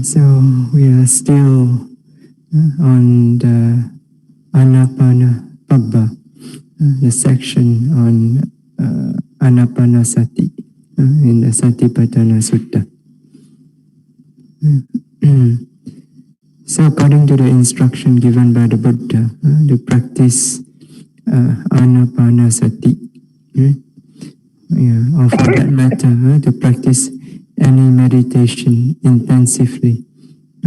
So we are still on the Anapanasati, the section on Anapanasati in the Satipatthana Sutta. So according to the instruction given by the Buddha, to practice Anapanasati, or for that matter, to practice any meditation intensively.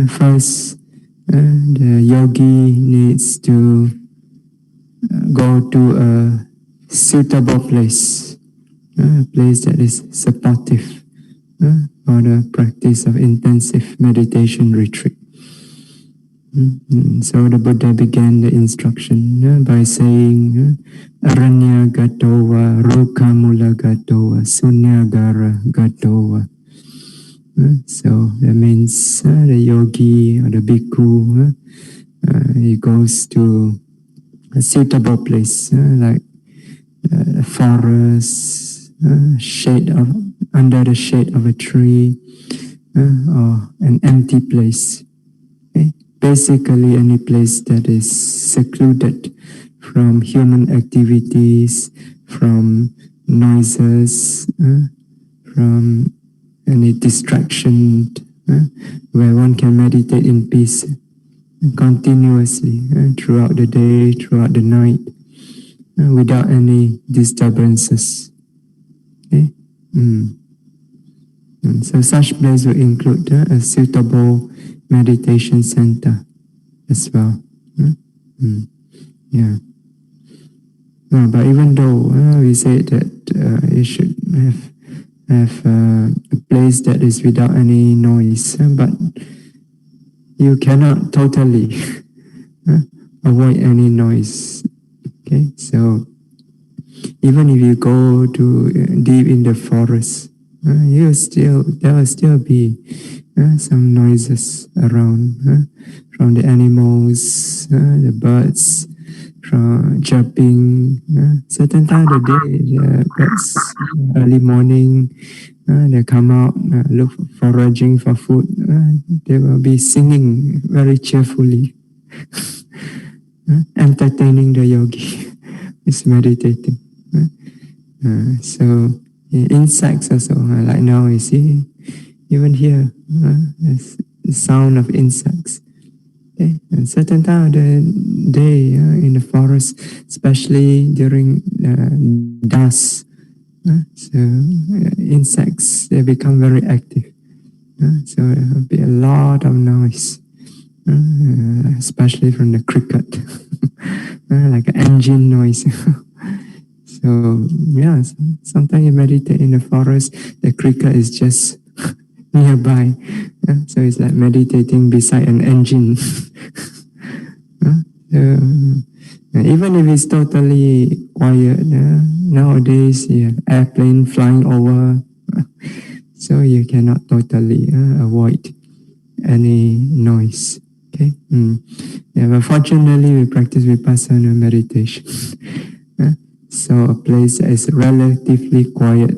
First, the yogi needs to go to a suitable place, a place that is supportive for the practice of intensive meditation retreat. So the Buddha began the instruction by saying, Aranya Gatowa, Rukamula Gatowa, Sunyagara Gatowa. So that means the yogi or the bhikkhu, he goes to a suitable place like a forest, under the shade of a tree, or an empty place. Okay? Basically, any place that is secluded from human activities, from noises, from any distraction, where one can meditate in peace continuously throughout the day, throughout the night, without any disturbances. Okay? So such place will include a suitable meditation center as well. Yeah. But even though we say that you should have a place that is without any noise, but you cannot totally avoid any noise. Okay, so even if you go to deep in the forest, there will still be some noises around from the animals, the birds, from chirping. Certain time of the day, the birds early morning, they come out, look foraging for food. They will be singing very cheerfully, entertaining the yogi. Is meditating. So insects also, like now you see, even here, the sound of insects. Okay? And certain time of the day in the forest, especially during dusk, so insects, they become very active. So there will be a lot of noise, especially from the cricket, like an engine noise. So yeah, sometimes you meditate in the forest, the cricket is just nearby. So it's like meditating beside an engine. Even if it's totally quiet, nowadays you have airplane flying over, so you cannot totally avoid any noise. Okay. Yeah, but fortunately we practice Vipassana meditation. So a place that is relatively quiet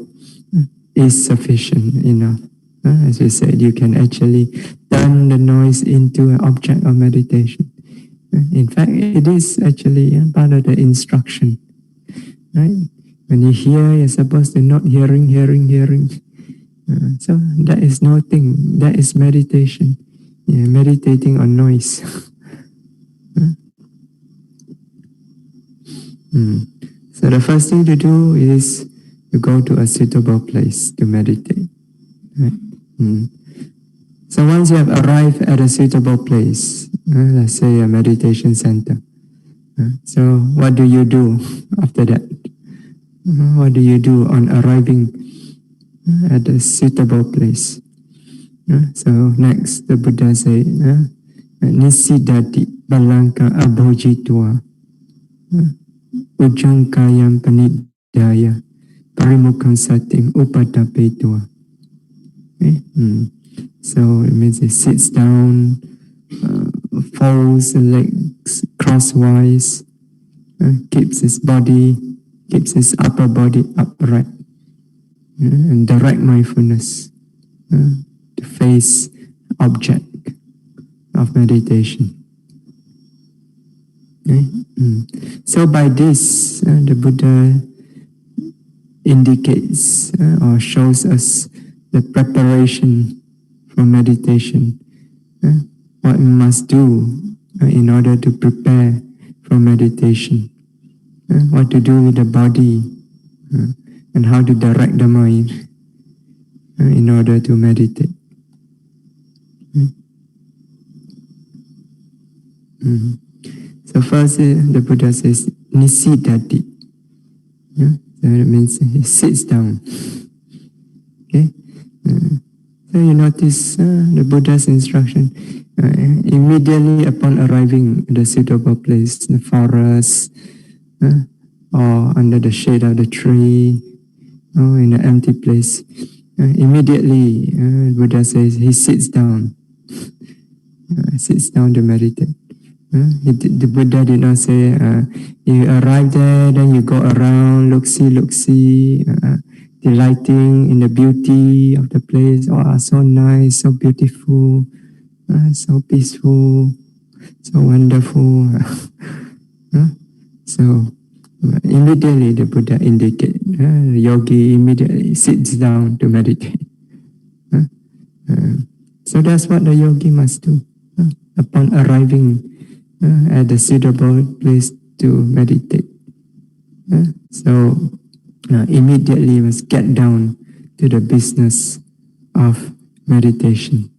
is sufficient enough. As we said, you can actually turn the noise into an object of meditation. In fact, it is actually part of the instruction. Right? When you hear, you're supposed to not hearing. So that is nothing. That is meditation. Yeah, meditating on noise. So the first thing to do is to go to a suitable place to meditate. Right? So once you have arrived at a suitable place, let's say a meditation center, so what do you do after that? What do you do on arriving at a suitable place? So next, the Buddha said, Nisidati Balanka Abhojitwa Ujjankayam Panidaya Parimukkham Satim Upadapetua. Okay? So it means it sits down, folds the legs crosswise, keeps his upper body upright, and direct mindfulness to face object of meditation. Okay? So by this, the Buddha indicates or shows us the preparation for meditation, what we must do in order to prepare for meditation, what to do with the body, and how to direct the mind in order to meditate. So first, the Buddha says, Nisidati. So it means he sits down. Okay? So you notice the Buddha's instruction, immediately upon arriving at a suitable place, the forest, or under the shade of the tree, or in an empty place, immediately Buddha says he sits down to meditate. The Buddha did not say, you arrive there, then you go around, look-see, delighting in the beauty of the place. Oh, so nice, so beautiful, so peaceful, so wonderful. So immediately the Buddha indicates, the yogi immediately sits down to meditate. So that's what the yogi must do upon arriving at the suitable place to meditate. So immediately must get down to the business of meditation.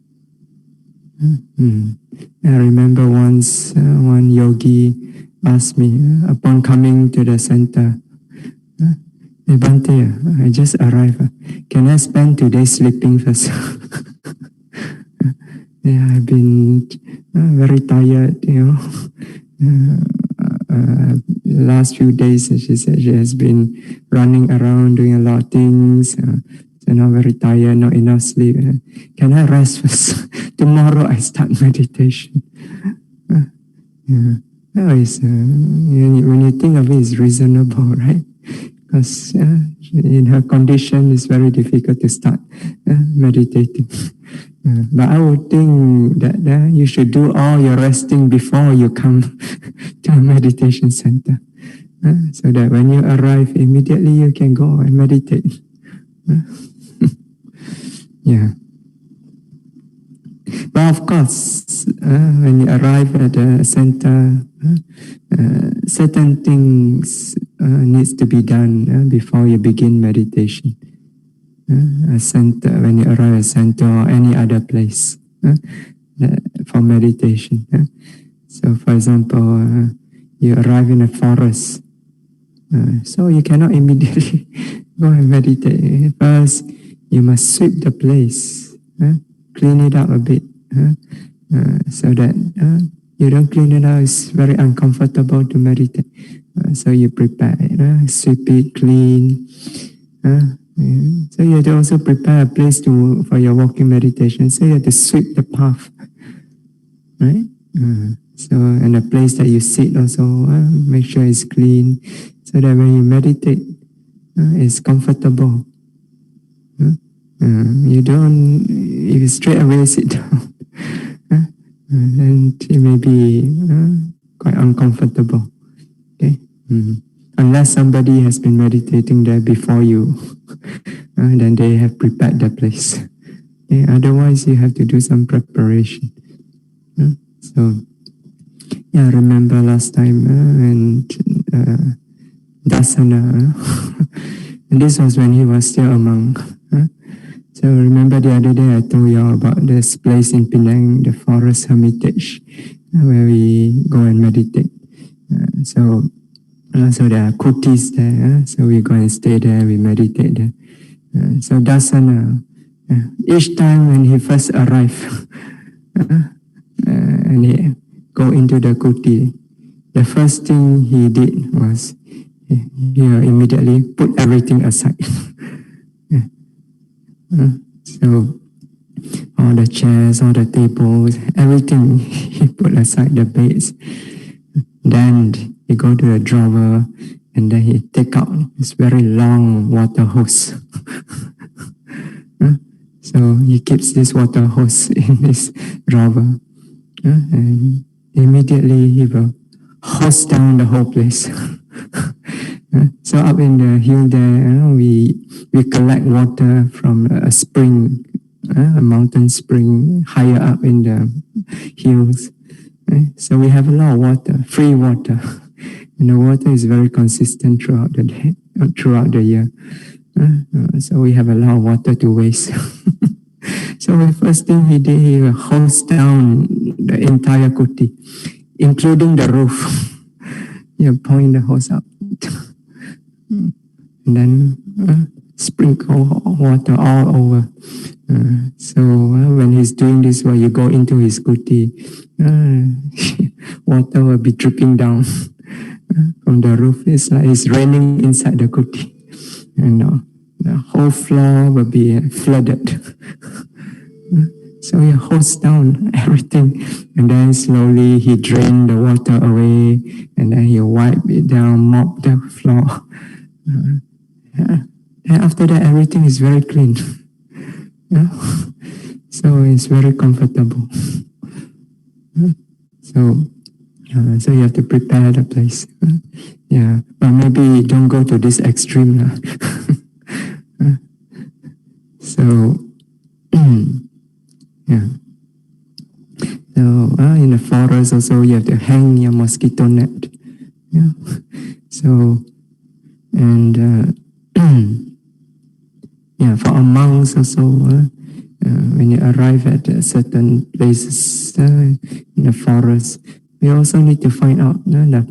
I remember once one yogi asked me upon coming to the center, "Hey Bhante, I just arrived. Can I spend today sleeping first?" Yeah, I've been very tired, last few days, she said she has been running around doing a lot of things. So now very tired, not enough sleep. Can I rest first? Tomorrow I start meditation. When you think of it, it's reasonable, right? Because in her condition, it's very difficult to start meditating. But I would think that you should do all your resting before you come to a meditation center, so that when you arrive, immediately you can go and meditate. Yeah. But of course, when you arrive at the center, certain things needs to be done before you begin meditation. A center, when you arrive at a center or any other place for meditation. So for example, you arrive in a forest, so you cannot immediately go and meditate. First, you must sweep the place, clean it up a bit, so that you don't clean it up, it's very uncomfortable to meditate. So you prepare it, sweep it, clean. So you have to also prepare a place for your walking meditation. So you have to sweep the path, right? So and the place that you sit also, make sure it's clean, so that when you meditate, it's comfortable. You don't, if you straight away sit down, then it may be quite uncomfortable. Okay. Unless somebody has been meditating there before you, then they have prepared the place. Okay? Otherwise, you have to do some preparation. So, yeah, I remember last time and Dasana, and this was when he was still a monk. So remember the other day I told you about this place in Penang, the forest hermitage, where we go and meditate. So there are kutis there, so we go and stay there, we meditate there. So Dasana, each time when he first arrived, and he go into the kuti, the first thing he did was he immediately put everything aside. So all the chairs, all the tables, everything he put aside, the beds. Then he go to a drawer and then he take out this very long water hose. So he keeps this water hose in his drawer, and immediately he will hose down the whole place. So up in the hill there, we collect water from a spring, a mountain spring higher up in the hills. So we have a lot of water, free water, and the water is very consistent throughout the day, throughout the year. So we have a lot of water to waste. So the first thing he did, he hosed down the entire kuti, including the roof. You point the hose up, and then sprinkle water all over. So when he's doing this, while you go into his kuti, water will be dripping down from the roof. It's like it's raining inside the kuti, and the whole floor will be flooded. So he hosed down everything, and then slowly he drained the water away, and then he wiped it down, mopped the floor. And after that, everything is very clean. So it's very comfortable. So you have to prepare the place. But maybe don't go to this extreme. So in the forest also you have to hang your mosquito net. So and for our monks also, when you arrive at certain places in the forest, we also need to find out the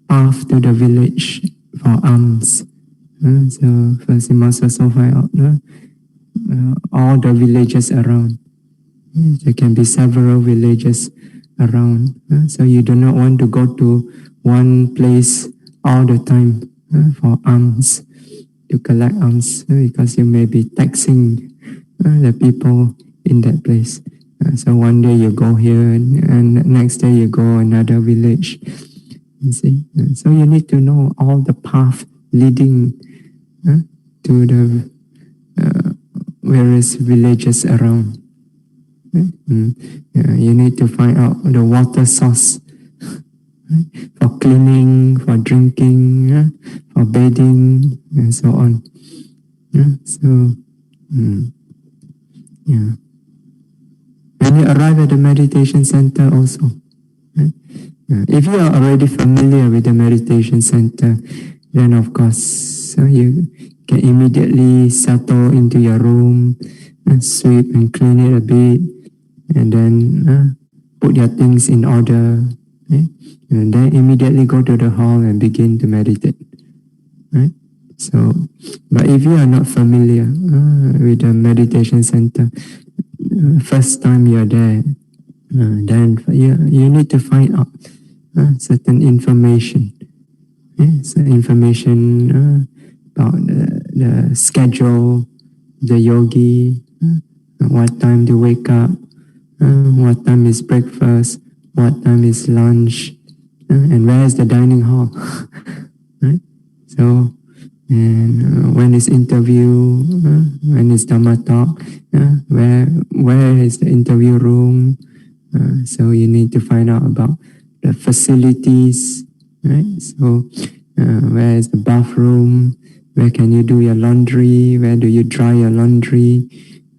path to the village for alms. So first you must also find out all the villages around. There can be several villages around. So you do not want to go to one place all the time for alms, to collect alms, because you may be taxing the people in that place. So one day you go here, and next day you go another village. You see, so you need to know all the path leading to the various villages around. You need to find out the water source for cleaning, for drinking, for bathing, and so on. When you arrive at the meditation center also, if you are already familiar with the meditation center, then of course you can immediately settle into your room and sweep and clean it a bit, and then put your things in order, and then immediately go to the hall and begin to meditate. Right? So, but if you are not familiar with the meditation center, first time you are there, then you need to find out certain information. Some information about the schedule, the yogi, what time to wake up, what time is breakfast, what time is lunch, and where is the dining hall. Right? So, and when is interview, when is Dhamma talk, where is the interview room. So you need to find out about the facilities, right? So where is the bathroom, where can you do your laundry, where do you dry your laundry,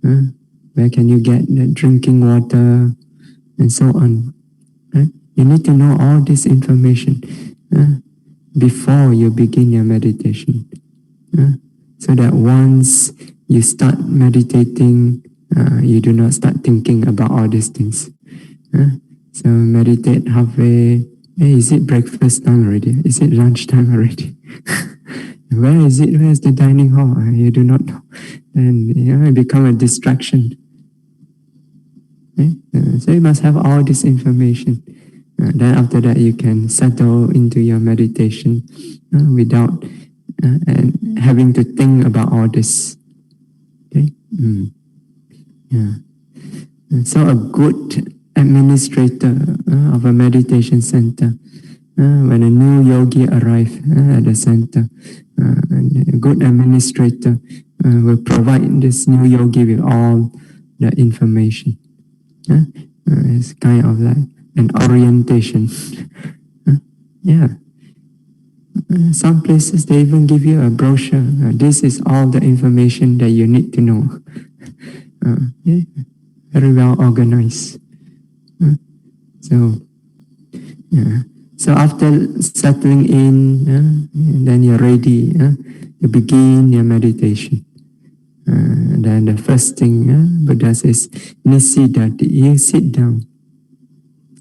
where can you get the drinking water, and so on. Right? You need to know all this information before you begin your meditation, so that once you start meditating, you do not start thinking about all these things. So meditate halfway. Hey, is it breakfast time already? Is it lunch time already? Where is it? Where is the dining hall? You do not know. And it become a distraction. So you must have all this information. Then after that you can settle into your meditation without and having to think about all this. Okay? So a good administrator of a meditation center, when a new yogi arrives at the center, a good administrator will provide this new yogi with all the information. It's kind of like an orientation. Yeah. Some places they even give you a brochure. This is all the information that you need to know. Yeah. Very well organized. So, yeah. So after settling in, then you're ready to begin your meditation. Then the first thing Buddha says, nisidati, you sit down.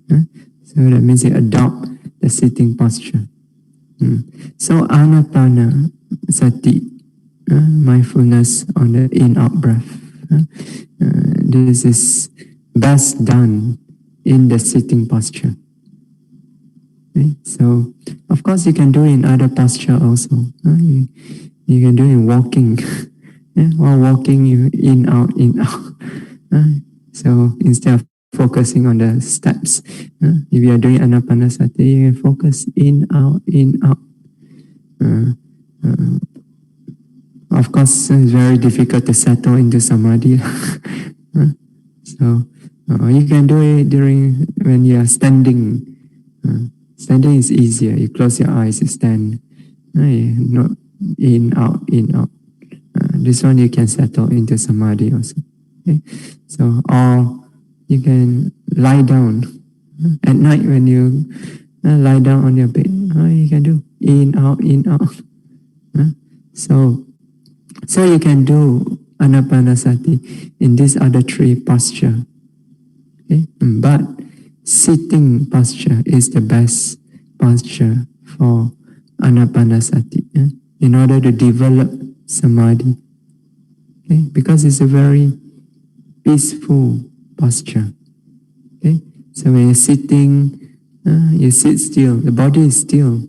So that means you adopt the sitting posture. So Anapanasati, mindfulness on the in-out breath. This is best done in the sitting posture. Okay? So, of course, you can do it in other posture also. You can do it in walking. While walking, you in, out, in, out. So, instead of focusing on the steps, if you are doing Anapanasati, you can focus in, out, in, out. Of course, it's very difficult to settle into samadhi. So, you can do it during when you are standing. Standing is easier. You close your eyes, you stand. Not in, out, in, out. This one you can settle into samadhi also. Okay? So, or you can lie down. At night when you lie down on your bed, you can do in, out, in, out. So you can do Anapanasati in these other three posture. Okay? But sitting posture is the best posture for Anapanasati in order to develop samadhi. Okay? Because it's a very peaceful posture. Okay? So when you're sitting, you sit still, the body is still.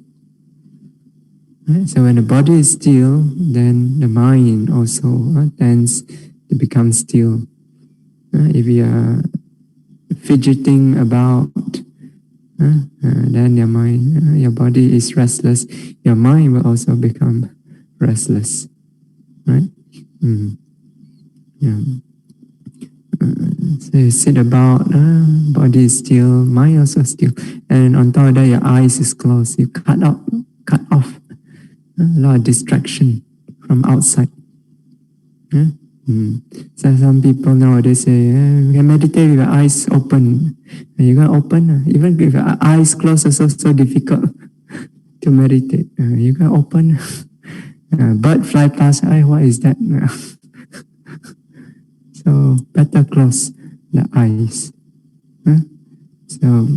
Right? So when the body is still, then the mind also tends to become still. If you are fidgeting about, then your mind, your body is restless. Your mind will also become restless, right? Yeah. So you sit about, body is still, mind also still, and on top of that, your eyes is closed. You cut off a lot of distraction from outside. So some people nowadays say, you can meditate with your eyes open. You can open, even with your eyes closed, it's so difficult to meditate. You can open. Bird fly past, what is that? So better close the eyes. So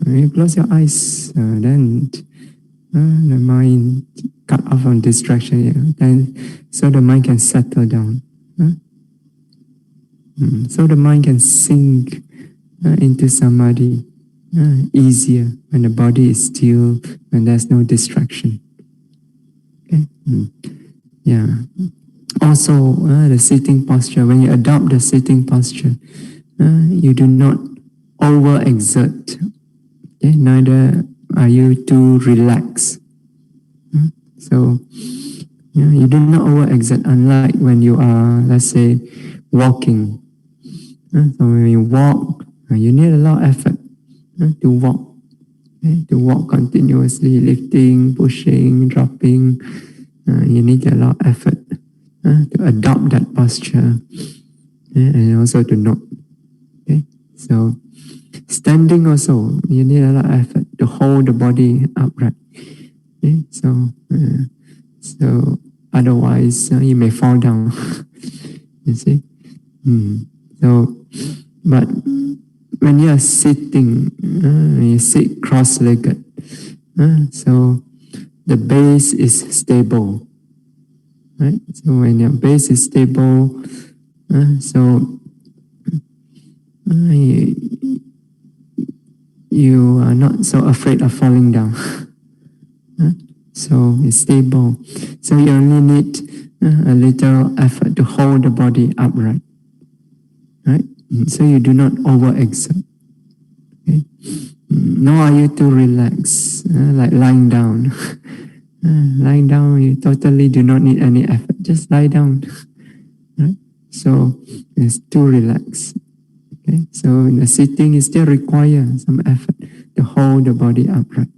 you close your eyes, then the mind cut off on distraction, then so the mind can settle down. So the mind can sink into samadhi easier when the body is still, when there's no distraction. Okay? Yeah. Also, the sitting posture, when you adopt the sitting posture, you do not overexert. Okay? Neither are you too relaxed. So, you do not overexert, unlike when you are, let's say, walking. So when you walk, you need a lot of effort to walk. Okay? To walk continuously, lifting, pushing, dropping. You need a lot of effort to adopt that posture and also to note. Okay? So standing also, you need a lot of effort to hold the body upright. Okay? So otherwise you may fall down. You see? So, but when you are sitting, you sit cross-legged, so the base is stable, right? So when your base is stable, so you are not so afraid of falling down. So it's stable. So you only need a little effort to hold the body upright, right? So you do not overexert. Okay? Nor are you too relaxed, like lying down. Lying down, you totally do not need any effort. Just lie down. Right? So it's too relaxed. Okay? So in the sitting, it still requires some effort to hold the body upright.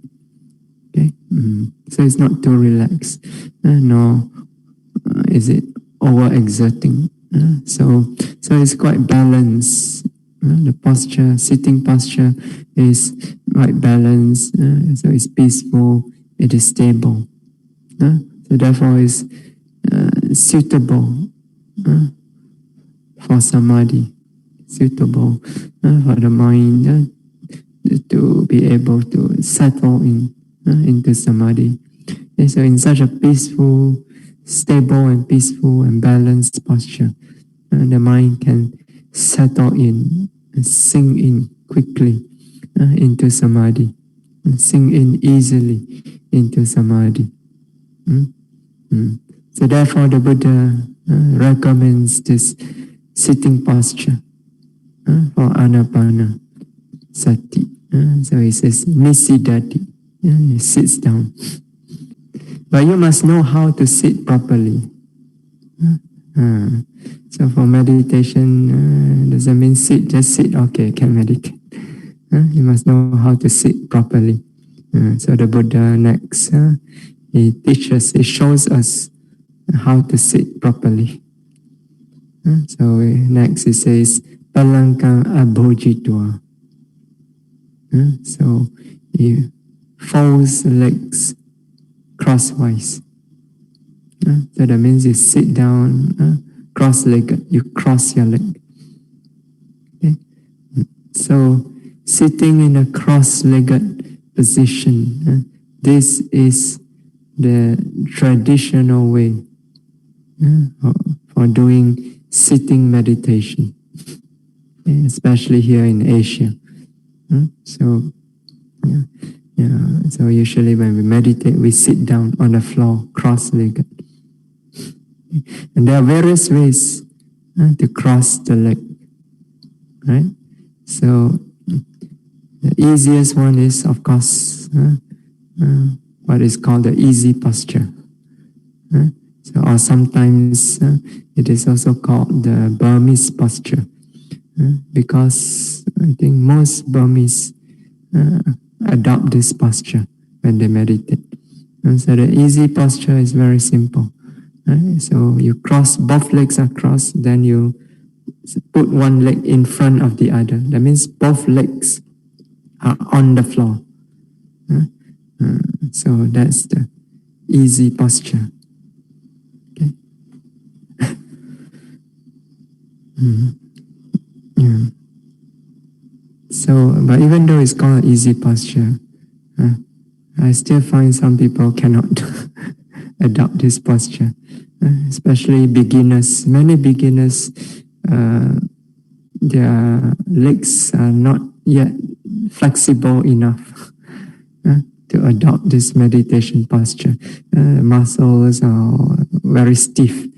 Okay? So it's not too relaxed, nor is it overexerting. So it's quite balanced. The posture, sitting posture, is quite balanced. So it's peaceful. It is stable. So therefore, it's suitable for samadhi, suitable for the mind to be able to settle into samadhi. And so in such a peaceful, stable and peaceful and balanced posture, the mind can settle in and sink in quickly into samadhi, and sink in easily into samadhi. So therefore the Buddha recommends this sitting posture for Anapanasati. So he says, Nisidati, he sits down. But you must know how to sit properly. So for meditation, doesn't mean sit, just sit, okay, can meditate. You must know how to sit properly. So the Buddha next, he teaches, he shows us how to sit properly. So next he says, Palankang abhojitva. So he folds the legs crosswise. So that means you sit down cross-legged, you cross your leg. Okay? So sitting in a cross-legged position, this is the traditional way for doing sitting meditation, especially here in Asia. So usually when we meditate, we sit down on the floor, cross-legged. And there are various ways to cross the leg, right? So the easiest one is, of course, what is called the easy posture. So, or sometimes it is also called the Burmese posture, because I think most Burmese adopt this posture when they meditate. So the easy posture is very simple. So you cross, both legs are crossed, then you put one leg in front of the other. That means both legs are on the floor. So that's the easy posture. Okay. Yeah. So, but even though it's called easy posture, I still find some people cannot adopt this posture, especially beginners. Many beginners, their legs are not yet flexible enough to adopt this meditation posture. Muscles are very stiff.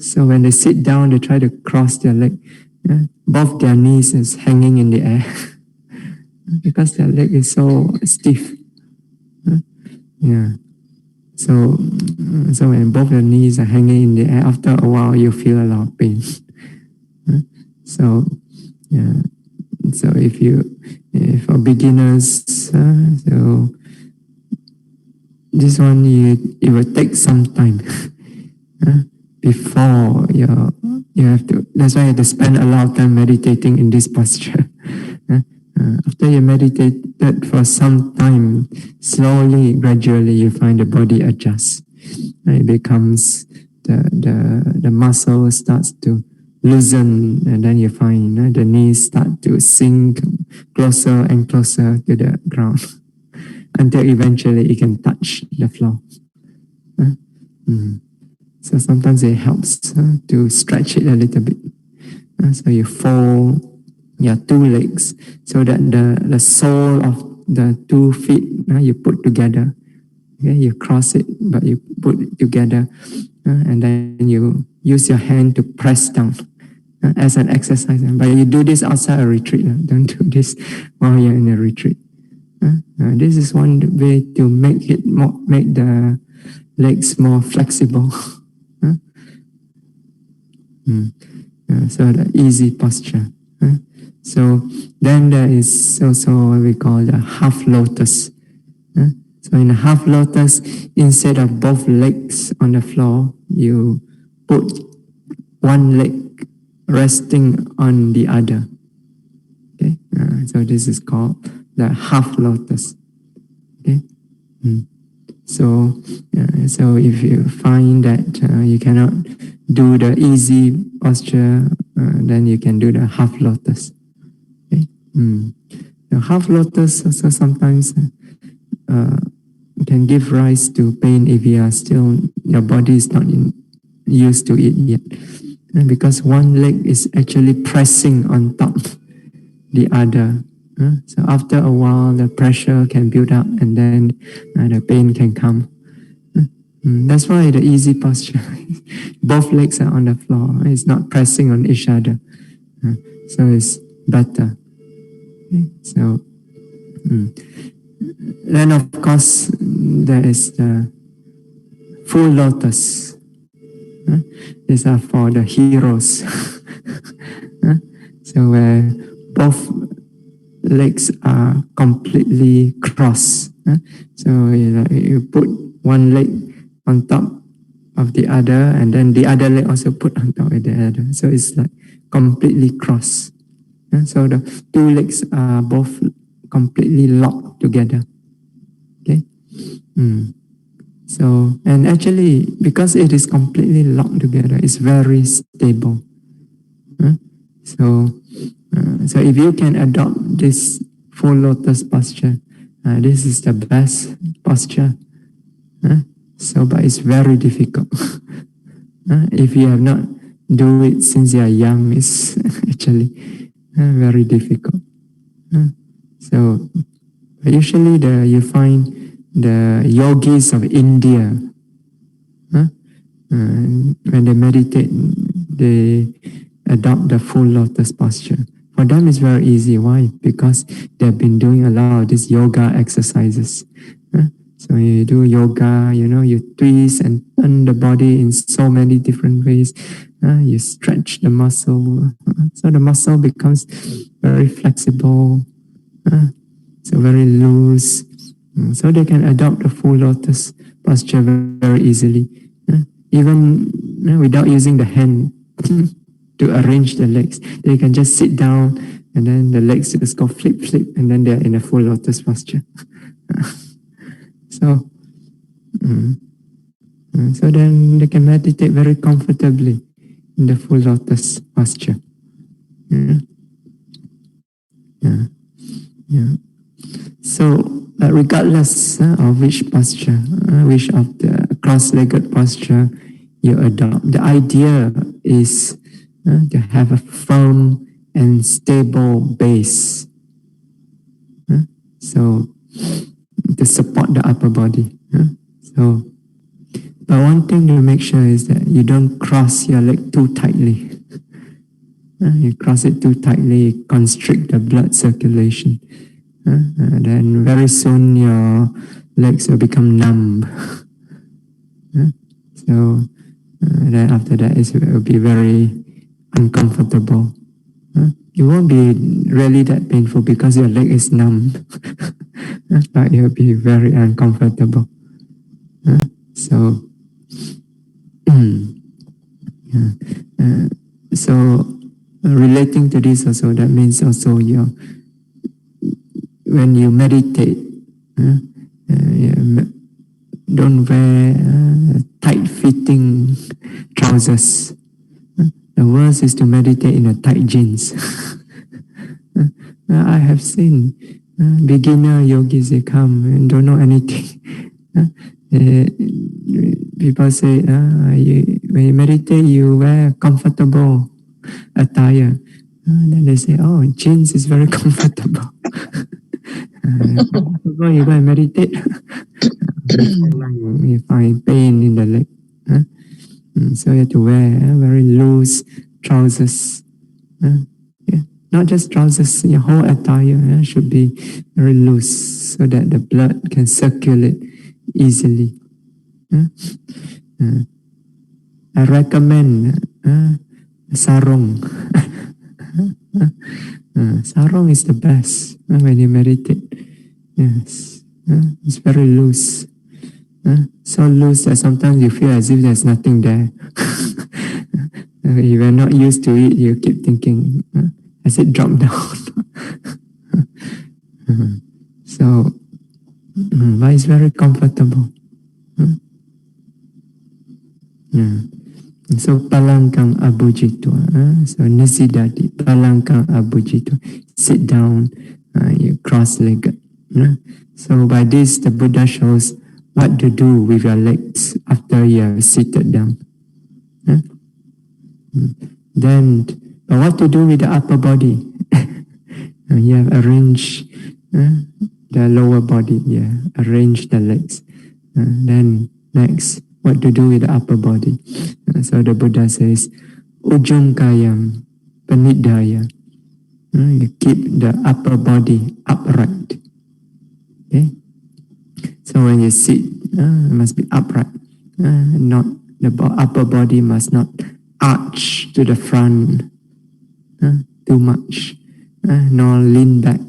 So when they sit down, they try to cross their leg. Both their knees is hanging in the air because their leg is so stiff. So when both your knees are hanging in the air, after a while you feel a lot of pain. So if for beginners, so this one it will take some time before you have to. That's why you have to spend a lot of time meditating in this posture. After you meditated for some time, slowly, gradually, you find the body adjusts. It becomes the muscle starts to loosen, and then you find the knees start to sink closer and closer to the ground until eventually it can touch the floor. So sometimes it helps to stretch it a little bit. So you fold your two legs so that the sole of the 2 feet you put together. Okay, you cross it, but you put it together, and then you use your hand to press down as an exercise. But you do this outside a retreat. Don't do this while you're in a retreat. This is one way to make the legs more flexible. So the easy posture. So then there is also what we call the half lotus. So in a half lotus, instead of both legs on the floor, you put one leg resting on the other. Okay, so this is called the half lotus. Okay, so if you find that you cannot do the easy posture, then you can do the half lotus. Okay, the half lotus also sometimes can give rise to pain if you are still, your body is not used to it yet, because one leg is actually pressing on top the other. So after a while, the pressure can build up, and then the pain can come. That's why the easy posture, both legs are on the floor. It's not pressing on each other, so it's better. So then, of course, there is the full lotus. These are for the heroes. So where both legs are completely crossed. So you put one leg on top of the other, and then the other leg also put on top of the other. So it's like completely crossed. So the two legs are both completely locked together. Okay. So, and actually, because it is completely locked together, it's very stable. So if you can adopt this full lotus posture, this is the best posture. So, but it's very difficult. If you have not do it since you are young, it's actually very difficult. So usually you find the yogis of India, when they meditate, they adopt the full lotus posture. For them, it's very easy. Why? Because they've been doing a lot of these yoga exercises. So you do yoga, you twist and turn the body in so many different ways. You stretch the muscle, so the muscle becomes very flexible, so very loose. So they can adopt the full lotus posture very easily, even without using the hand to arrange the legs. They can just sit down, and then the legs just go flip, flip, and then they're in a full lotus posture. So then they can meditate very comfortably in the full lotus posture. So regardless of which posture, which of the cross-legged posture you adopt, the idea is to have a firm and stable base. So to support the upper body. So, but one thing to make sure is that you don't cross your leg too tightly. You cross it too tightly, constrict the blood circulation. Then very soon your legs will become numb. So then after that it will be very uncomfortable. It won't be really that painful because your leg is numb, but it will be very uncomfortable. So, so relating to this also, that means also when you meditate, don't wear tight-fitting trousers. The worst is to meditate in a tight jeans. I have seen beginner yogis, they come and don't know anything. People say, when you meditate, you wear comfortable attire. Then they say, oh, jeans is very comfortable. You go and meditate. You find pain in the leg. So you have to wear very loose trousers. Not just trousers, your whole attire should be very loose so that the blood can circulate easily. I recommend sarong. Sarong is the best when you meditate. Yes, it's very loose. So loose that sometimes you feel as if there's nothing there. If you're not used to it, you keep thinking, has it dropped down? So, but it's very comfortable. So palangkang abujito. So nisidati palangkang abujito. Sit down, you cross-legged. So by this, the Buddha shows what to do with your legs after you have seated down. Then, but what to do with the upper body? You have arranged the lower body. Arrange the legs. Then next, what to do with the upper body? So the Buddha says, ujung kayam panidaya. You keep the upper body upright. Okay? So when you sit, it must be upright. Not the upper body must not arch to the front too much, nor lean back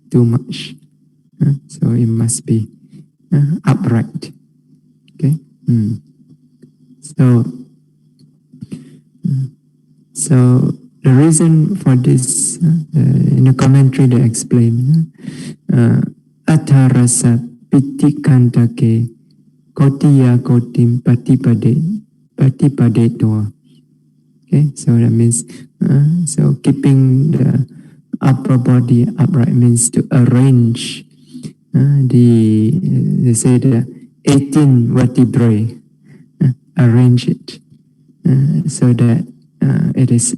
too much. So it must be upright. Okay. So the reason for this, in the commentary they explain, atarasa pitikantake kotiya kotim patipade toa. Okay, so that means so keeping the upper body upright means to arrange they say the 18 vertebrae, arrange it so that it is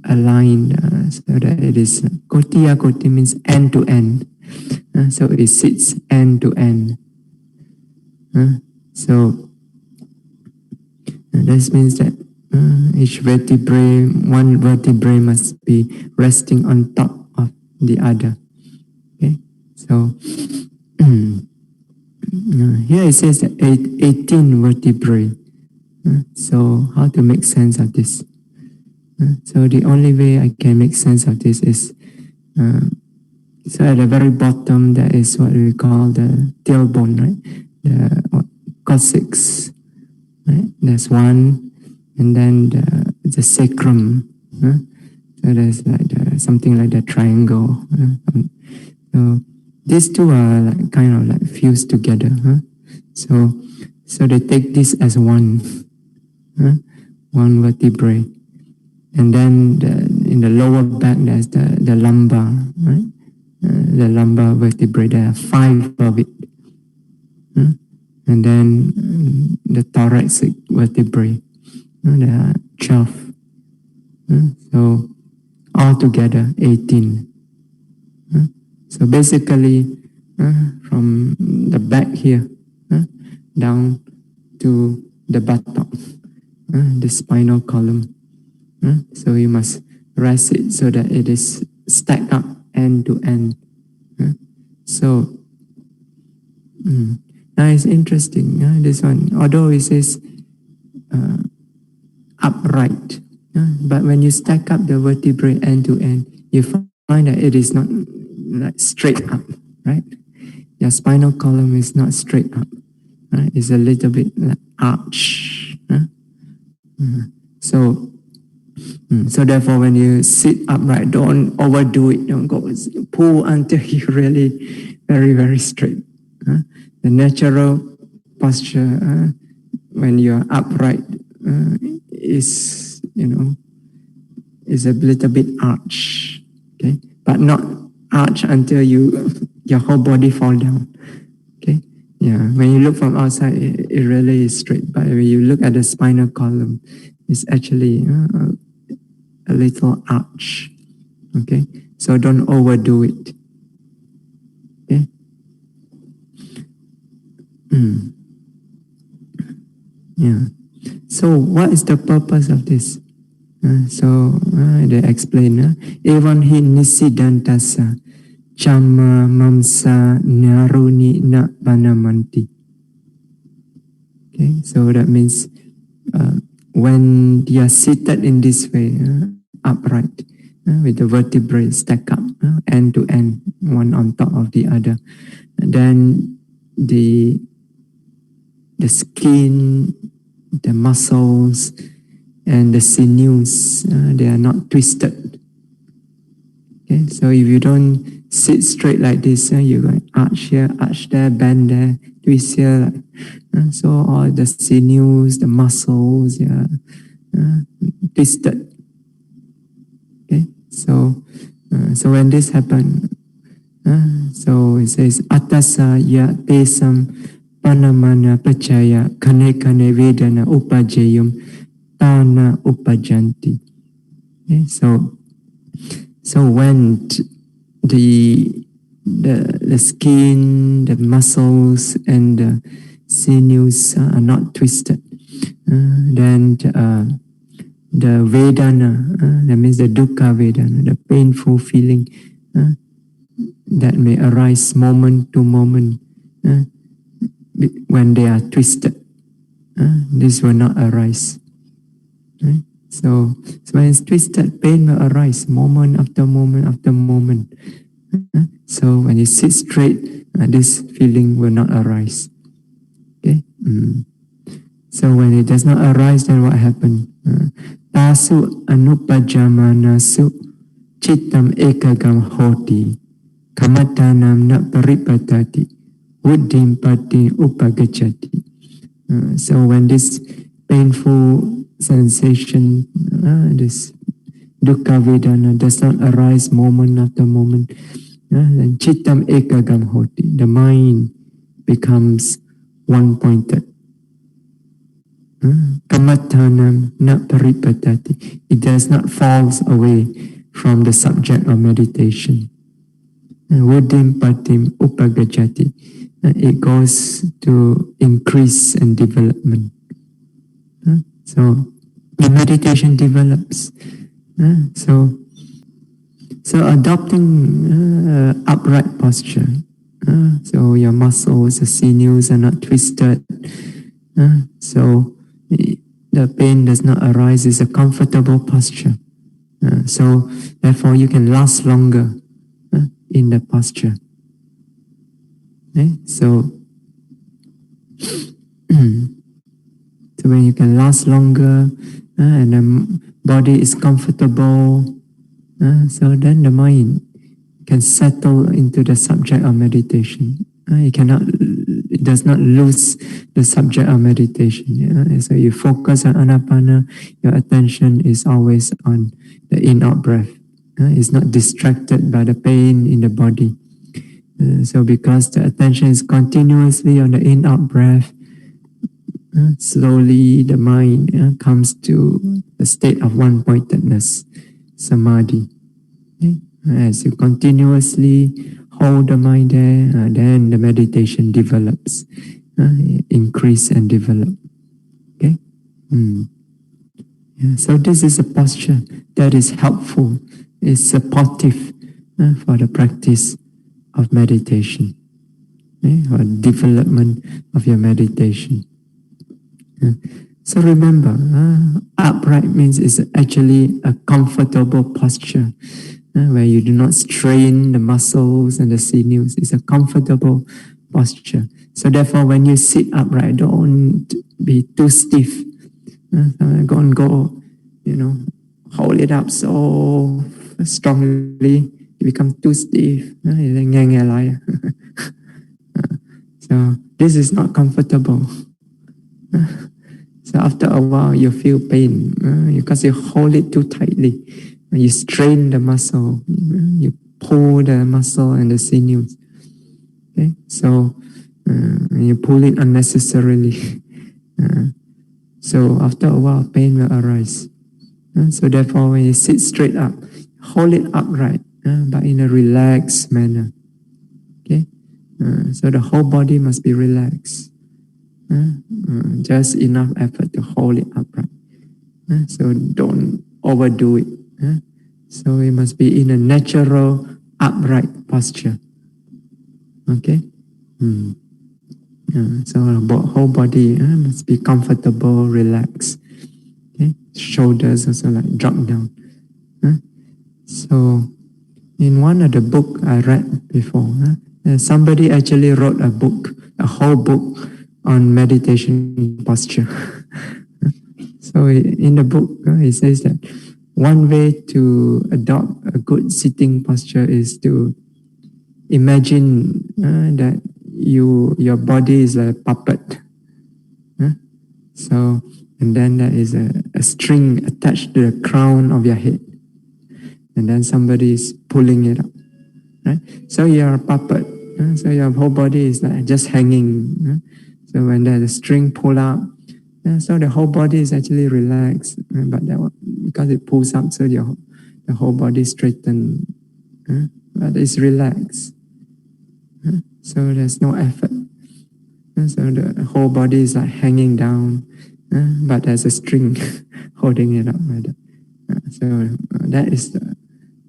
aligned, so that it is kotiya koti means end to end, so it sits end to end. So this means that each vertebrae, one vertebrae must be resting on top of the other. Okay, so here it says that 18 vertebrae. So how to make sense of this? So the only way I can make sense of this is, so at the very bottom there is what we call the tailbone, right? The coccyx, right? There's one, and then the sacrum. So there's like something like the triangle. So these two are like, kind of like fused together. So they take this as one vertebrae. And then in the lower back, there's the lumbar, right? The lumbar vertebrae, there are 5 of it. And then the thoracic vertebrae, there are 12. So altogether 18. So basically, from the back here down to the buttock, the spinal column. So you must rest it so that it is stacked up end to end. So now it's interesting. This one, although it says upright, but when you stack up the vertebrae end to end, you find that it is not like straight up, right? Your spinal column is not straight up, right? It's a little bit like arch. So therefore, when you sit upright, don't overdo it. Don't go pull until you really very, very straight. The natural posture when you're upright is, is a little bit arch, okay, but not arch until your whole body fall down. Okay, yeah. When you look from outside, it really is straight, but when you look at the spinal column, it's actually a little arch. Okay, so don't overdo it. Okay. Yeah. So what is the purpose of this? They explain, evan hi nisidantasa chama mamsa naruni na panamanti. Okay, so that means when you are seated in this way, upright, with the vertebrae stacked up, end to end, one on top of the other, then the skin, the muscles, and the sinews, they are not twisted. Okay, so if you don't sit straight like this, you go arch here, arch there, bend there, twist here. So all the sinews, the muscles, twisted. Okay, so when this happens, so it says atasa ya tesam panamana pachaya kane kane vedana upajayum tana upajanti. Okay, so when the skin, the muscles, and the sinews are not twisted, then the vedana, that means the dukkha vedana, the painful feeling that may arise moment to moment when they are twisted, this will not arise. Right? So when it's twisted, pain will arise moment after moment after moment. So when you sit straight, this feeling will not arise. Okay. So when it does not arise, then what happens? Tasu anupajamanasu chittam ekagam hoti kamatanam na paripatati buddhim pati upagachati. So when this painful sensation, this dukkha vedana does not arise moment after moment, then chittam ekagam hoti, the mind becomes one-pointed. Kamattanam na paripatati, it does not fall away from the subject of meditation. Buddhim patim upagachati, it goes to increase and development. So the meditation develops. So adopting upright posture. So your muscles, the sinews are not twisted. So the pain does not arise. It's a comfortable posture. So therefore you can last longer in the posture. Okay? So when you can last longer and the body is comfortable, so then the mind can settle into the subject of meditation. It does not lose the subject of meditation. So you focus on anapana, your attention is always on the in-out breath. It's not distracted by the pain in the body. So because the attention is continuously on the in-out breath, slowly the mind comes to a state of one-pointedness, samadhi. Okay? As you continuously hold the mind there, then the meditation develops, increase and develop. Okay. So this is a posture that is helpful, is supportive for the practice of meditation, or development of your meditation. So remember, upright means it's actually a comfortable posture where you do not strain the muscles and the sinews. It's a comfortable posture. So therefore, when you sit upright, don't be too stiff. Go, hold it up so strongly, you become too stiff. So this is not comfortable. So after a while, you feel pain because you hold it too tightly. You strain the muscle, you pull the muscle and the sinews. Okay, so you pull it unnecessarily. So after a while, pain will arise. So therefore, when you sit straight up, hold it upright, but in a relaxed manner. Okay, so the whole body must be relaxed. Just enough effort to hold it upright. So don't overdo it. So it must be in a natural upright posture. Okay. So the whole body must be comfortable, relaxed. shoulders also like drop down. So in one of the book I read before, somebody actually wrote a book, a whole book on meditation posture. So in the book, it says that one way to adopt a good sitting posture is to imagine that your body is like a puppet. So, and then there is a string attached to the crown of your head. And then somebody is pulling it up. Right? So you're a puppet. So your whole body is like just hanging. So when there's a string pull up, so the whole body is actually relaxed. But because it pulls up, so the whole body is straightened. But it's relaxed. So there's no effort. So the whole body is like hanging down, but there's a string holding it up. So that is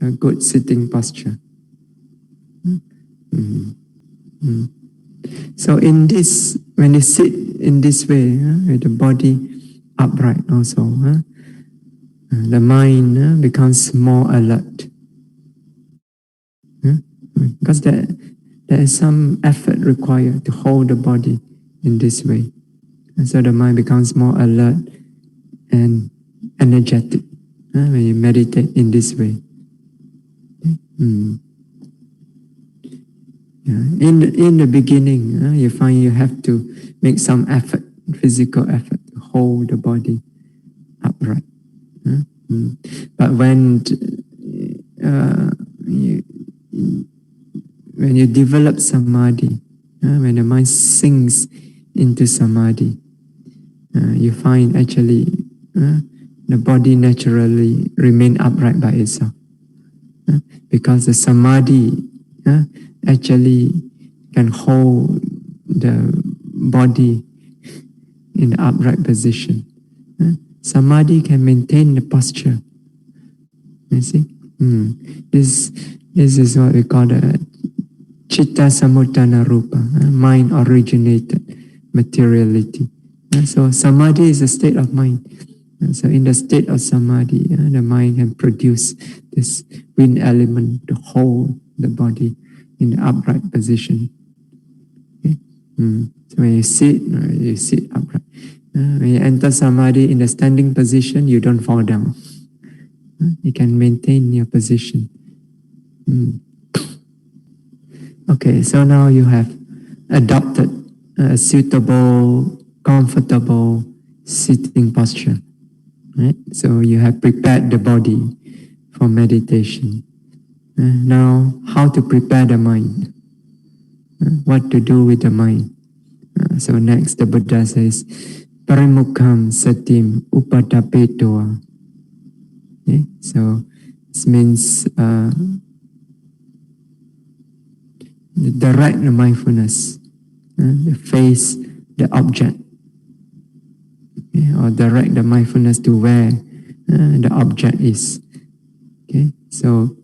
a good sitting posture. So in this, when you sit in this way, with the body upright also, the mind becomes more alert. Because there is some effort required to hold the body in this way. And so the mind becomes more alert and energetic when you meditate in this way. In the beginning, you find you have to make some effort, physical effort, to hold the body upright. But when you develop samadhi, when the mind sinks into samadhi, you find actually the body naturally remain upright by itself. Because the samadhi actually can hold the body in the upright position. Samadhi can maintain the posture. You see? This is what we call the Chitta Samutana Rupa, mind originated materiality. So samadhi is a state of mind. So in the state of samadhi, the mind can produce this wind element to hold the body in the upright position. Okay? So when you sit upright. When you enter samadhi in the standing position, you don't fall down. You can maintain your position. Okay, so now you have adopted a suitable, comfortable sitting posture. Right? So you have prepared the body for meditation. Now, how to prepare the mind? What to do with the mind? So next, the Buddha says, Parimukham satim upadapetoa. Okay? So this means direct the mindfulness, face the object, or direct the mindfulness to where the object is. Okay, so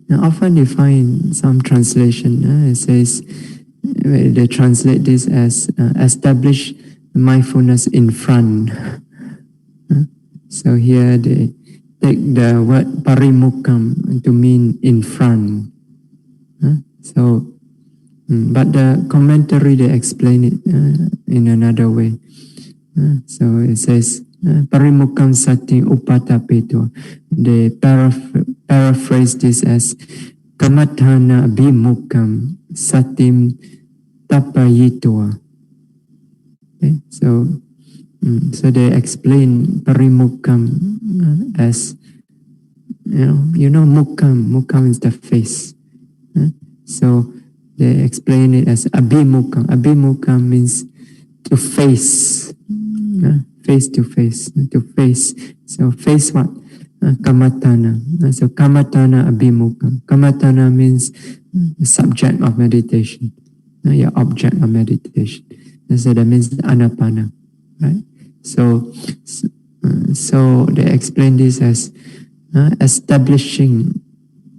now often you find some translation. It says they translate this as establish mindfulness in front. So here they take the word parimukham to mean in front. So, but the commentary they explain it in another way. So it says parimukham sati upatapeto. They paraphrase this as kamathana abhimukham satim tapayitoa. Okay, so they explain parimukham as mukham is the face. So they explain it as abhimukham. Abhimukham means to face, face to face, to face. So face what? Kamathana. So kamathana abhimukham. Kamathana means the subject of meditation, your object of meditation. So that means anapana, right? So they explain this as establishing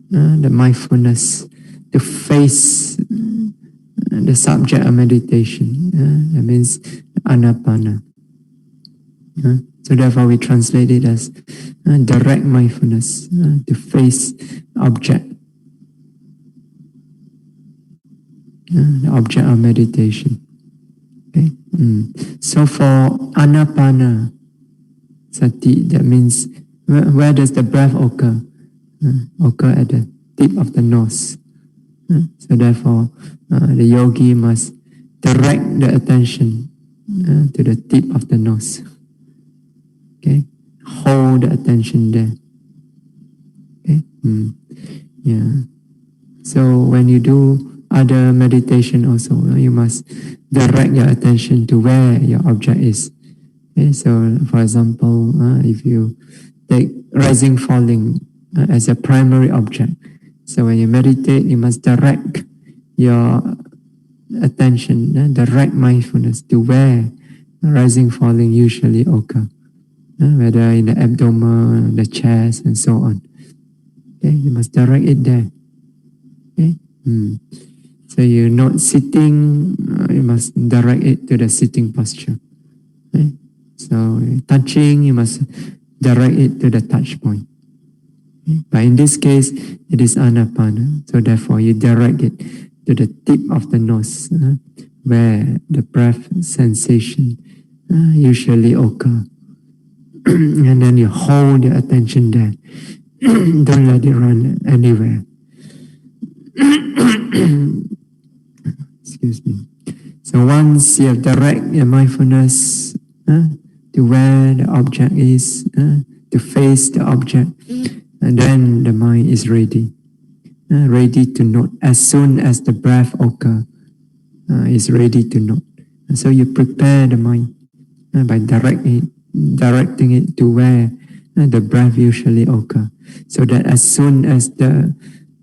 the mindfulness to face the subject of meditation. That means anapana. So therefore we translate it as direct mindfulness, to face object, the object of meditation. Okay? So for Anapana Sati, that means where does the breath occur? Occur at the tip of the nose. So therefore, the yogi must direct the attention to the tip of the nose. Okay, hold the attention there. Okay, yeah. So when you do other meditation also, you must direct your attention to where your object is. Okay, so for example, if you take rising falling as a primary object, so when you meditate, you must direct your attention, direct mindfulness to where rising falling usually occur, whether in the abdomen, the chest, and so on. Okay, you must direct it there. Okay. So you're not sitting, you must direct it to the sitting posture. Okay. So touching, you must direct it to the touch point. Okay. But in this case, it is anapana. So therefore, you direct it to the tip of the nose, where the breath sensation usually occur. And then you hold your attention there. Don't let it run anywhere. Excuse me. So once you have direct your mindfulness to where the object is, to face the object, and then the mind is ready, ready to note. As soon as the breath occurs, is ready to note. And so you prepare the mind by directing it to where the breath usually occurs, so that as soon as the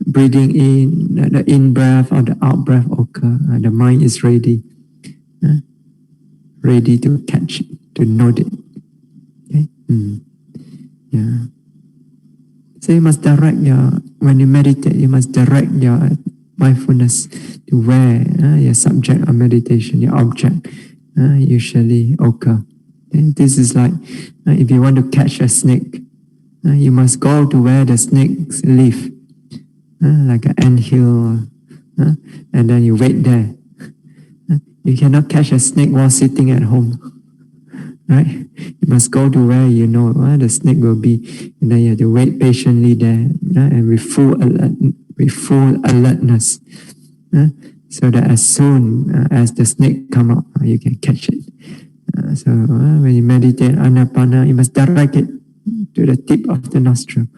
breathing in, the in-breath or the out-breath occur, the mind is ready, ready to catch it, to note it. Okay? Yeah. So you must direct when you meditate, you must direct your mindfulness to where your subject of meditation, your object, usually occur. Okay? This is like if you want to catch a snake, you must go to where the snakes live, like an anthill, and then you wait there. You cannot catch a snake while sitting at home, right? You must go to where you know the snake will be, and then you have to wait patiently there, and with full alertness, so that as soon as the snake come out, you can catch it. So when you meditate anapana, you must direct it to the tip of the nostril.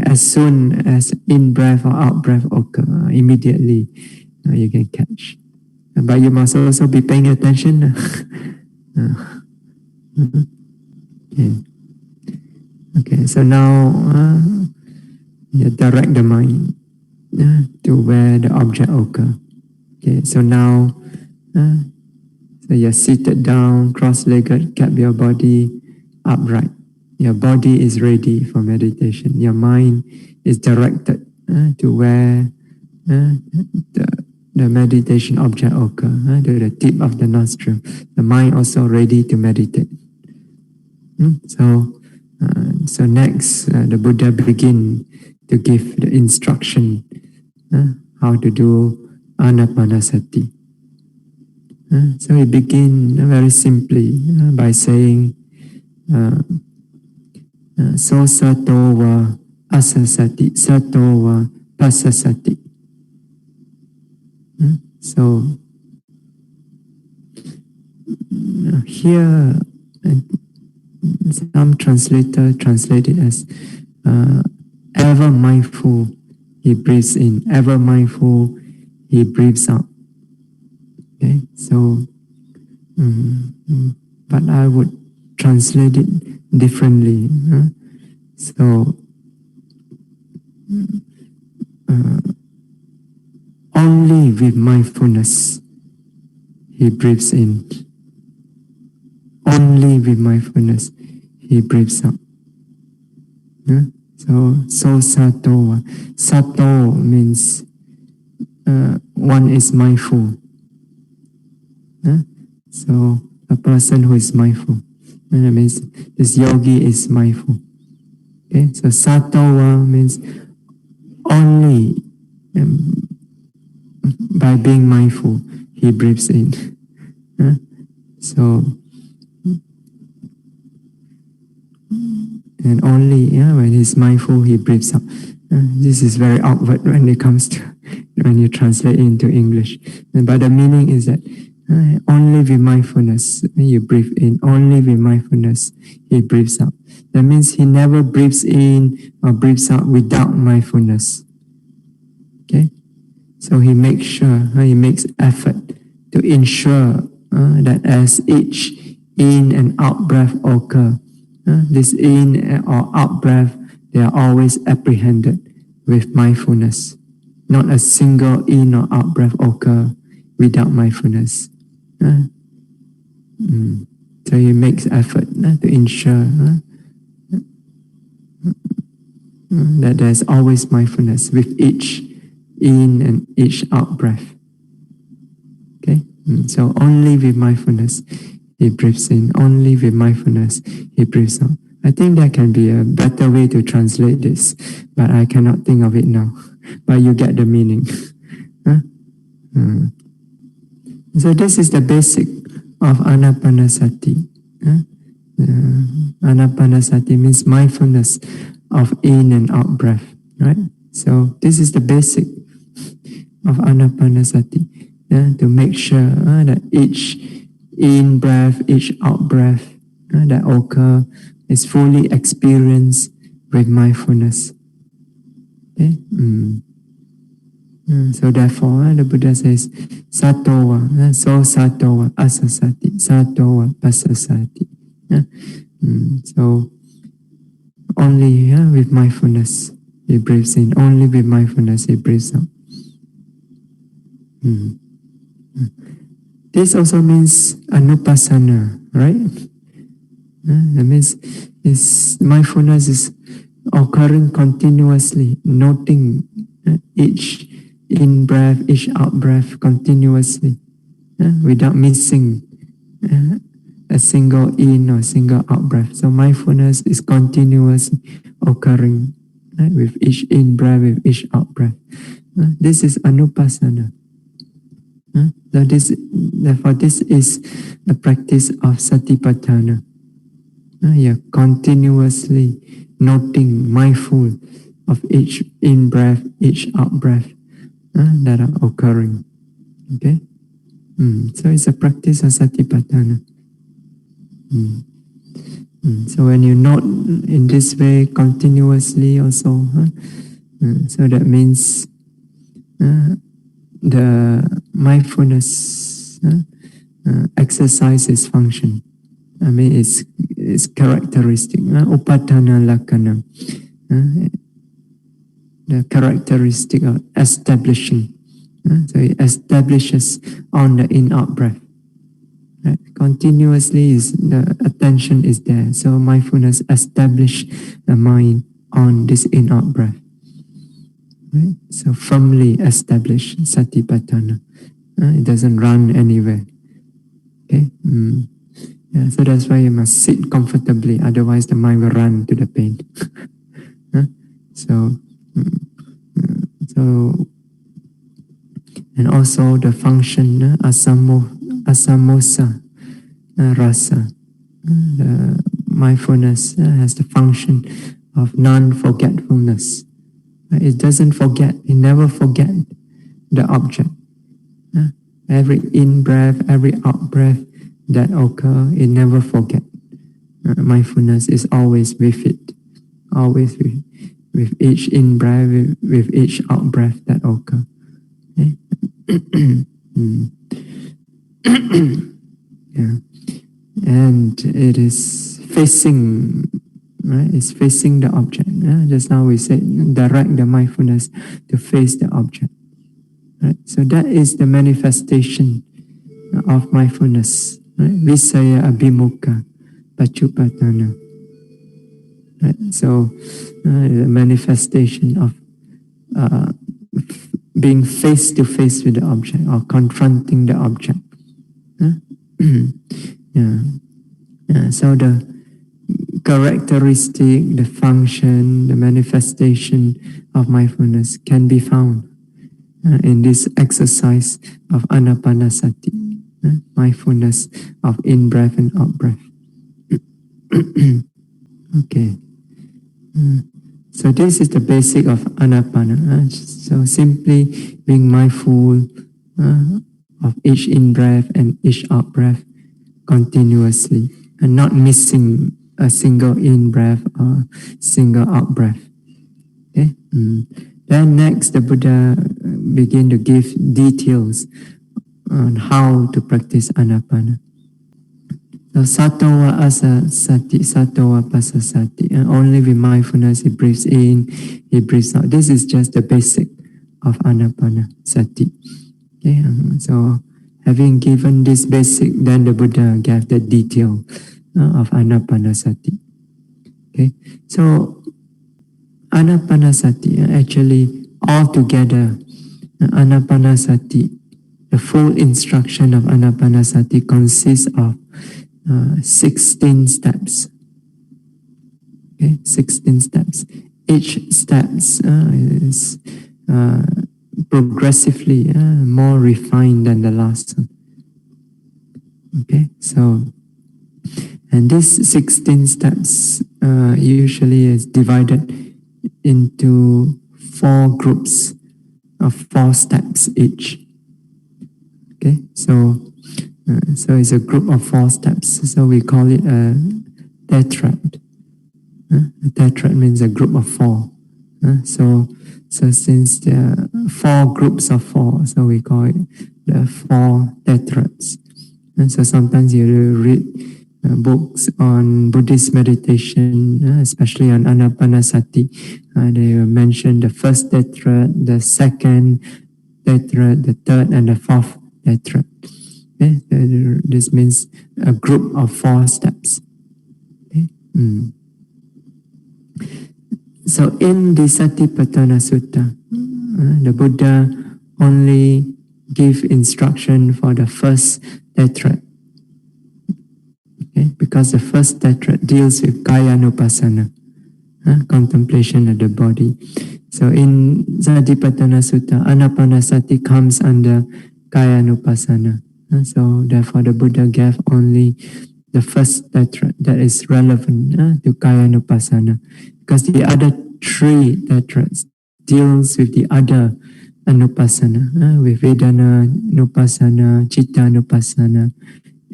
As soon as in-breath or out-breath occur, immediately you can catch. But you must also be paying attention. Okay, so now you direct the mind to where the object occurs. Okay, so now so you're seated down, cross-legged, kept your body upright. Your body is ready for meditation. Your mind is directed to where the meditation object occurs, to the tip of the nostril. The mind also ready to meditate. So next, the Buddha begin to give the instruction how to do Anapanasati. So we begin very simply by saying, so sato wa asasati, sato wa pasasati. So here some translator translate it as ever mindful he breathes in, ever mindful he breathes out. Okay, so but I would translate it differently. So only with mindfulness he breathes in. Only with mindfulness he breathes out. So sato. Sato means one is mindful. So a person who is mindful. That means this yogi is mindful. Okay, so satowa means only by being mindful he breathes in. So and only when he's mindful he breathes out. This is very awkward when it comes to when you translate into English. But the meaning is that only with mindfulness you breathe in, only with mindfulness he breathes out. That means he never breathes in or breathes out without mindfulness. Okay, so he makes sure, he makes effort to ensure that as each in and out breath occur, this in or out breath, they are always apprehended with mindfulness. Not a single in or out breath occur without mindfulness. So he makes effort to ensure that there's always mindfulness with each in and each out breath. Okay, so only with mindfulness he breathes in, only with mindfulness he breathes out. I think there can be a better way to translate this, but I cannot think of it now. But you get the meaning. So this is the basic of Anapanasati. Anapanasati means mindfulness of in and out breath, right? So this is the basic of Anapanasati, to make sure that each in breath, each out breath that occur is fully experienced with mindfulness. Okay? So therefore, the Buddha says, satowa, so satowa, asasati, satowa, pasasati. So only with mindfulness he breathes in, only with mindfulness he breathes out. This also means Anapanasati, right? That means mindfulness is occurring continuously, noting each in breath, each out breath continuously, without missing a single in or single out breath. So mindfulness is continuously occurring with each in breath, with each out breath. This is Anapanasati. So therefore, this is the practice of Satipatthana. You're continuously noting, mindful of each in breath, each out breath that are occurring. Okay, so it's a practice of Satipatthana. So when you note in this way continuously, also, so that means the mindfulness exercises function. I mean, it's characteristic. Upadana lakkhana, the characteristic of establishing. So it establishes on the in-out breath. Right? Continuously, the attention is there. So mindfulness establish the mind on this in-out breath. Right? So firmly establish Satipatthana. It doesn't run anywhere. Okay. So that's why you must sit comfortably, otherwise the mind will run to the pain. So and also the function asamosa rasa. The mindfulness has the function of non-forgetfulness. It doesn't forget. It never forget the object. Every in breath, every out breath that occur, it never forget. Mindfulness is always with it, always with each in breath, with each out breath that occur. Okay? And it is facing, right? It's facing the object. Just now we said direct the mindfulness to face the object. Right? So that is the manifestation of mindfulness. Right? Visaya abhimukha paccupatthana. Right? So the manifestation of being face to face with the object or confronting the object. Yeah. So the characteristic, the function, the manifestation of mindfulness can be found in this exercise of Anapanasati, mindfulness of in-breath and out-breath. Okay. So this is the basic of Anapana. So simply being mindful of each in-breath and each out-breath continuously, and not missing a single in-breath or single out-breath. Okay? Then next, the Buddha began to give details on how to practice Anapana. So Satowa asa sati, Satowa pasa sati. And only with mindfulness, he breathes in, he breathes out. This is just the basic of Anapanasati. Okay? So having given this basic, then the Buddha gave the detail of Anapanasati. Okay? So Anapanasati, actually altogether, Anapanasati, the full instruction of Anapanasati consists of 16 steps. Okay, 16 steps. Each steps is progressively more refined than the last. Okay, so and these 16 steps usually is divided into 4 groups of 4 steps each. Okay, so it's a group of 4 steps. So we call it a tetrad. A tetrad means a group of 4. So since there are 4 groups of 4, so we call it the 4 tetrads. And so sometimes you read books on Buddhist meditation, especially on Anapanasati. They mention the first tetrad, the second tetrad, the third, and the fourth tetrad. Okay? This means a group of 4 steps. Okay? So in the Satipatthana Sutta, the Buddha only give instruction for the first tetrad. Okay? Because the first tetrad deals with Kayanupassana, contemplation of the body. So in Satipatthana Sutta, Anapanasati comes under Kayanupassana. So therefore the Buddha gave only the first tetrad that is relevant to Kayanupassana, because the other 3 tetrads deals with the other anupassana, with Vedana Nupassana, Chitta Nupassana,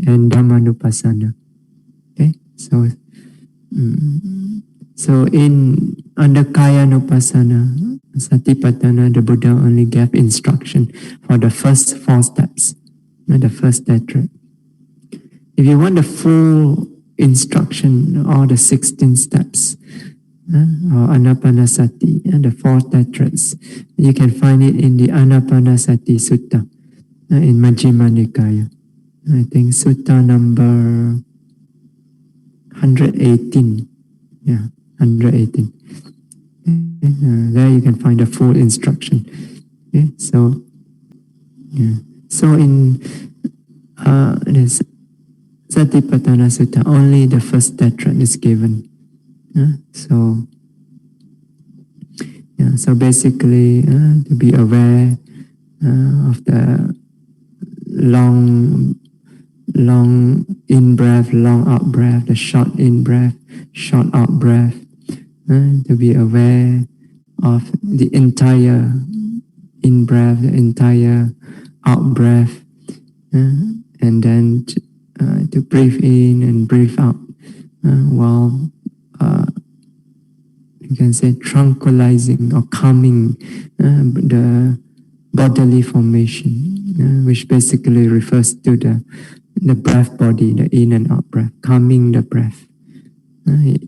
and Dhamma Nupassana. Okay, so in under Kayanupassana, Satipatthana, the Buddha only gave instruction for the first 4 steps, the first tetrad. If you want the full instruction, all the 16 steps, or Anapanasati, and the 4 tetrads, you can find it in the Anapanasati Sutta in Majjhima Nikaya. I think Sutta number 118. Yeah, 118. There you can find the full instruction. Okay, so in this Satipatthana Sutta, only the first tetrad is given. So basically, to be aware of the long in breath, long out breath, the short in breath, short out breath, to be aware of the entire in breath, the entire out breath, and then to breathe in and breathe out while you can say tranquilizing or calming the bodily formation, which basically refers to the breath body, the in and out breath, calming the breath.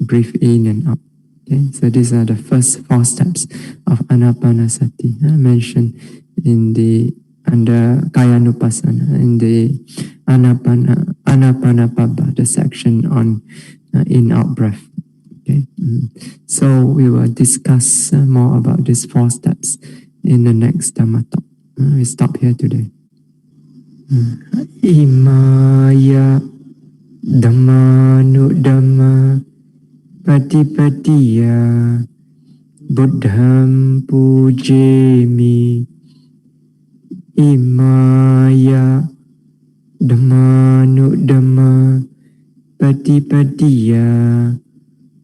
Breathe in and out. Okay, so these are the first 4 steps of Anapanasati mentioned in the under Kayanupassana, in the Anapanapabba, the section on in-out breath. Okay, so we will discuss more about these 4 steps in the next Dhamma talk. We stop here today. Imaya Dhammanu Dhamma Patipatiya Buddham Pujemi. Imaya Dhammanu Dhamma Patipatiya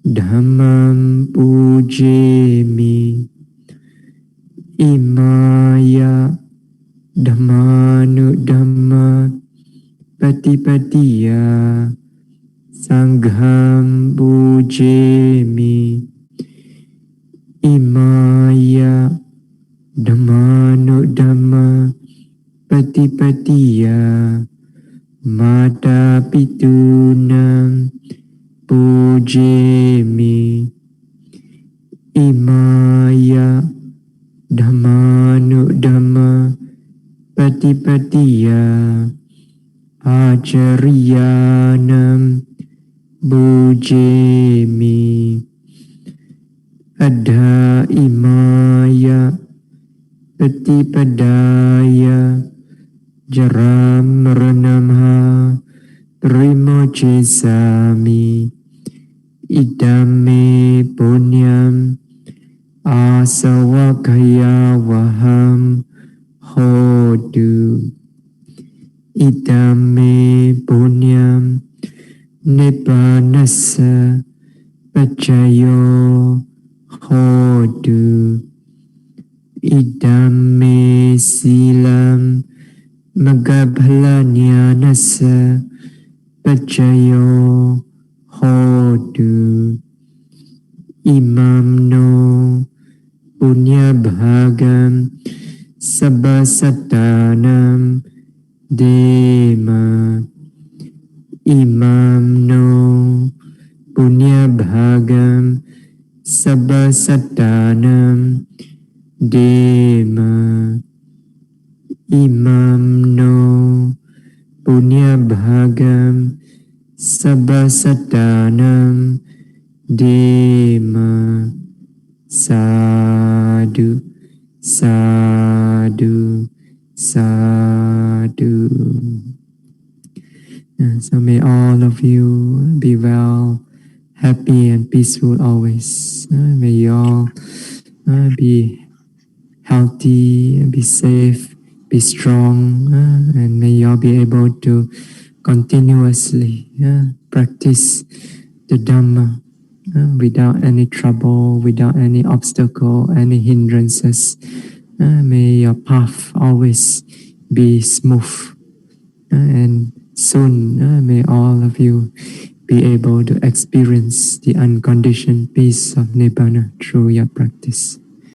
Dhammam Pujemi. Imaya Dhammanu Dhamma Patipatiya Sangham Pujemi. Imaya Dhammanu Dhamma Patipatiya Mata Pitunam Pujemi. Imaya Dhammanu Dhamma Patipatiya Acariyanam Pujemi. Adha imaya Patipadaya Jaram Maranamha Primocesami. Idame Punyam Asawakaya Waham Hodu. Idame Punyam Nippanassa Pacayo Hodu. Idame Silam Magabhalanyanassa Pacayo Hodu. Imam no Punya Bhagam Sabbasatanam Dema. Imam no Punya Bhagam Sabbasatanam Dema. Imam no Punya Bhagam Sabbasatanam Dema. Sadhu, sadhu, sadhu. So may all of you be well, happy and peaceful always. May you all be healthy, be safe, be strong, and may you all be able to continuously practice the Dhamma without any trouble, without any obstacle, any hindrances. May your path always be smooth. And soon may all of you be able to experience the unconditioned peace of Nibbana through your practice.